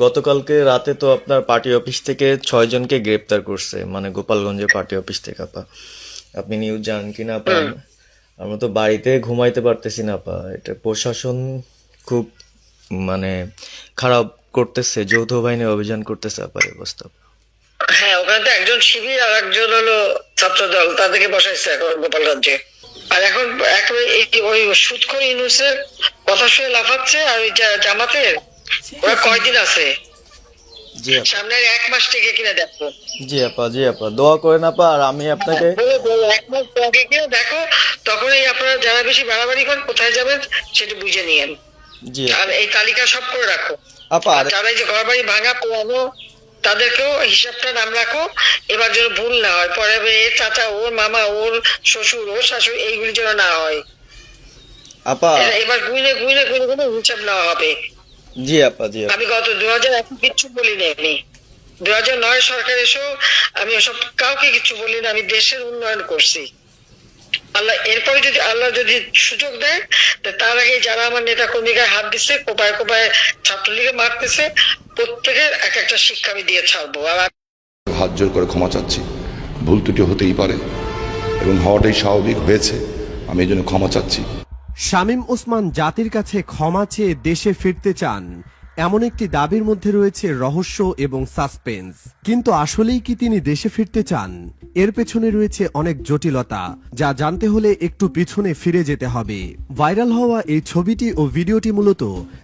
গতকালকে রাতে তো আপনার পার্টি অফিস থেকে 6 জনকে গ্রেপ্তার করছে, মানে গোপালগঞ্জের পার্টি অফিস থেকে আপা। আপনি নিউজ জানেন কিনা আপা? হুম। আমরা তো বাড়িতে ঘুমাইতে পারতেছি না আপা। এটা প্রশাসন খুব মানে খারাপ করতেছে, যৌথ বাহিনী অভিযান করতেছে আপা, এই অবস্থা। হ্যাঁ, ওখানে তো একজন শিবির আর একজন হলো ছাত্র দল, তাদেরকে বসাইছে এখন গোপালগঞ্জে। আর এখন একেবারে ওই সুদখোর ইউনূসের কথা শুনে লাফাচ্ছে। আর ওই জামাতের ওরা কয়দিন আছে, জি আপা। সামনে আর 1 মাস থেকে কিনা দেখো। জি আপা, জি আপা, দোয়া করেন আপা। আর আমি আপনাকে বলে বলে 1 মাস আগে কিনা দেখো, তখনই আপনারা যারা বেশি বাড়াবাড়ি করেন কোথায় যাবেন সেটা বুঝে নিয়েন। জি আর আপা। এই তালিকা সব করে রাখো। আপা আর আর যারা এই যে ঘর বাড়ি ভাঙা পোড়ানো, তাদেরকেও হিসাবটা নাম রাখো। এবার যেন ভুল না হয়, পরে এর চাচা, ওর মামা, ওর শ্বশুর, ওর শাশুড়ি, এইগুলি যেন না হয়। আপা। এবার গুইনে গুইনে গুইনে গুইনে হিসাব নেওয়া হবে। জি আপা, জি আপা। আমি গত 2001 কিচ্ছু বলিনি। আমি 2009 সরকার এসেও আমি ওসব কাউকে কিছু বলি না। আমি দেশের উন্নয়ন করছি। আল্লাহ এরপরে যদি আল্লাহ যদি সুযোগ দেয়, তার আগে যারা আমার নেতা কর্মীকে হাত দিচ্ছে, কোপায় কোপায় ছাত্রলীগে মারতেছে, প্রত্যেকের এক একটা শিক্ষা আমি দিয়ে ছাড়বো। আর হাত জোর করে ক্ষমা চাচ্ছি। ভুল ত্রুটি হতেই পারে এবং হওয়াটাই স্বাভাবিক হয়েছে। আমি এই জন্য ক্ষমা চাচ্ছি। শামীম ওসমান জাতির কাছে ক্ষমা চেয়ে দেশে ফিরতে চান, এমন একটি দাবির মধ্যে রয়েছে রহস্য এবং সাসপেন্স। কিন্তু আসলেই কি তিনি দেশে ফিরতে চান? এর পেছনে রয়েছে অনেক জটিলতা, যা জানতে হলে একটু পিছনে ফিরে যেতে হবে। ভাইরাল হওয়া এই ছবিটি ও ভিডিওটি মূলত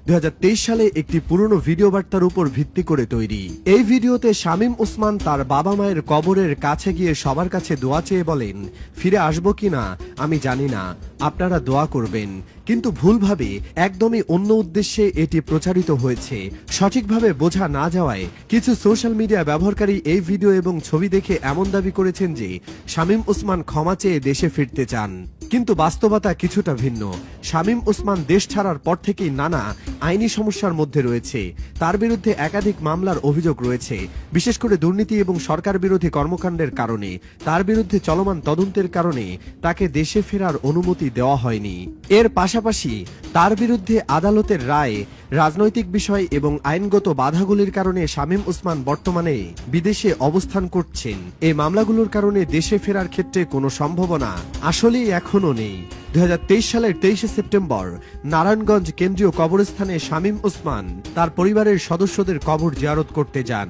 2023 সালে একটি পুরনো ভিডিও বার্তার উপর ভিত্তি করে তৈরি। এই ভিডিওতে শামীম ওসমান তার বাবা মায়ের কবরের কাছে গিয়ে সবার কাছে দোয়া চেয়ে বলেন, ফিরে আসবো কিনা আমি জানি না, আপনারা দোয়া করবেন। কিন্তু ভুলভাবে, একদমই অন্য উদ্দেশ্যে এটি প্রচারিত হয়েছে। সঠিকভাবে বোঝা না যাওয়ায় কিছু সোশ্যাল মিডিয়া ব্যবহারকারী এই ভিডিও এবং ছবি দেখে এমন দাবি করেছেন যে শামীম ওসমান ক্ষমা চেয়ে দেশে ফিরতে চান। কিন্তু বাস্তবতা কিছুটা ভিন্ন। শামীম ওসমান দেশ ছাড়ার পর থেকেই নানা আইনি সমস্যার মধ্যে রয়েছে। তার বিরুদ্ধে একাধিক মামলার অভিযোগ রয়েছে, বিশেষ করে দুর্নীতি এবং সরকার বিরোধী কর্মকাণ্ডের কারণে। তার বিরুদ্ধে চলমান তদন্তের কারণে তাকে দেশে ফেরার অনুমতি দেওয়া হয়নি। এর পাশাপাশি তার বিরুদ্ধে আদালতের রায়, রাজনৈতিক বিষয় এবং আইনগত বাধাগুলির কারণে শামীম ওসমান বর্তমানে বিদেশে অবস্থান করছেন। এই মামলাগুলোর কারণে দেশে ফেরার ক্ষেত্রে কোনো সম্ভাবনা আসলেই এখনো নেই। 2023 সালের 23 সেপ্টেম্বর নারায়ণগঞ্জ কেন্দ্রীয় কবরস্থানে শামীম ওসমান তার পরিবারের সদস্যদের কবর জিয়ারত করতে যান।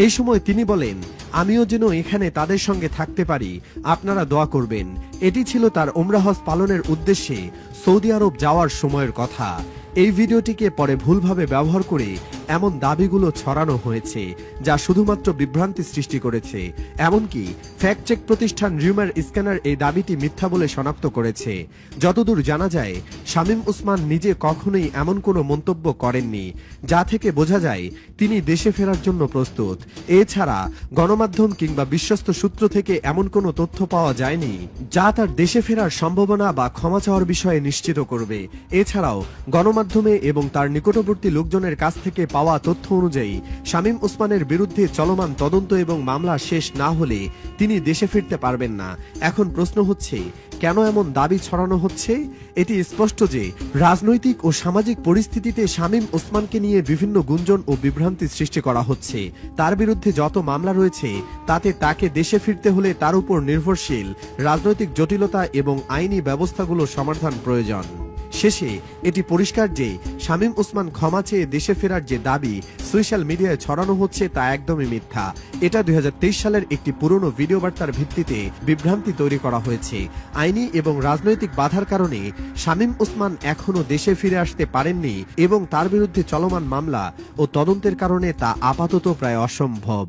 এই সময় তিনি বলেন, আমিও যেন এখানে তাদের সঙ্গে থাকতে পারি, আপনারা দোয়া করবেন। এটি ছিল তার উমরা হজ পালনের উদ্দেশ্যে সৌদি আরব যাওয়ার সময়ের কথা। এই ভিডিওটিকে পরে ভুলভাবে ব্যবহার করে এমন দাবিগুলো ছড়ানো হয়েছে, যা শুধুমাত্র বিভ্রান্তি সৃষ্টি করেছে। এমনকি ফ্যাক্ট চেক প্রতিষ্ঠান রিউমার স্ক্যানার এই দাবিটি মিথ্যা বলে শনাক্ত করেছে। যতদূর জানা যায়, শামীম ওসমান নিজে কখনোই এমন কোনো মন্তব্য করেননি, যা থেকে বোঝা যায় তিনি দেশে ফেরার জন্য প্রস্তুত। এছাড়া গণমাধ্যম কিংবা বিশ্বস্ত সূত্র থেকে এমন কোনো তথ্য পাওয়া যায়নি যা তার দেশে ফেরার সম্ভাবনা বা ক্ষমা চাওয়ার বিষয়ে নিশ্চিত করবে। এছাড়াও গণমাধ্যমে এবং তার নিকটবর্তী লোকজনের কাছ থেকে পাওয়া তথ্য অনুযায়ী শামীম ওসমানের বিরুদ্ধে চলমান তদন্ত এবং মামলা শেষ না হলে তিনি দেশে ফিরতে পারবেন না। এখন প্রশ্ন হচ্ছে, কেন এমন দাবি ছড়ানো হচ্ছে? এটি স্পষ্ট যে রাজনৈতিক ও সামাজিক পরিস্থিতিতে শামীম ওসমানকে নিয়ে বিভিন্ন গুঞ্জন ও বিভ্রান্তি সৃষ্টি করা হচ্ছে। তার বিরুদ্ধে যত মামলা রয়েছে তাতে তাকে দেশে ফিরতে হলে তার উপর নির্ভরশীল রাজনৈতিক জটিলতা এবং আইনি ব্যবস্থাগুলো সমাধান প্রয়োজন। শেষে এটি পরিষ্কার যে শামীম ওসমান ক্ষমা চেয়ে দেশে ফেরার যে দাবি সোশ্যাল মিডিয়ায় ছড়ানো হচ্ছে তা একদমই মিথ্যা। এটা 2023 সালের একটি পুরনো ভিডিও বার্তার ভিত্তিতে বিভ্রান্তি তৈরি করা হয়েছে। আইনি এবং রাজনৈতিক বাধার কারণে শামীম ওসমান এখনো দেশে ফিরে আসতে পারেননি এবং তার বিরুদ্ধে চলমান মামলা ও তদন্তের কারণে তা আপাতত প্রায় অসম্ভব।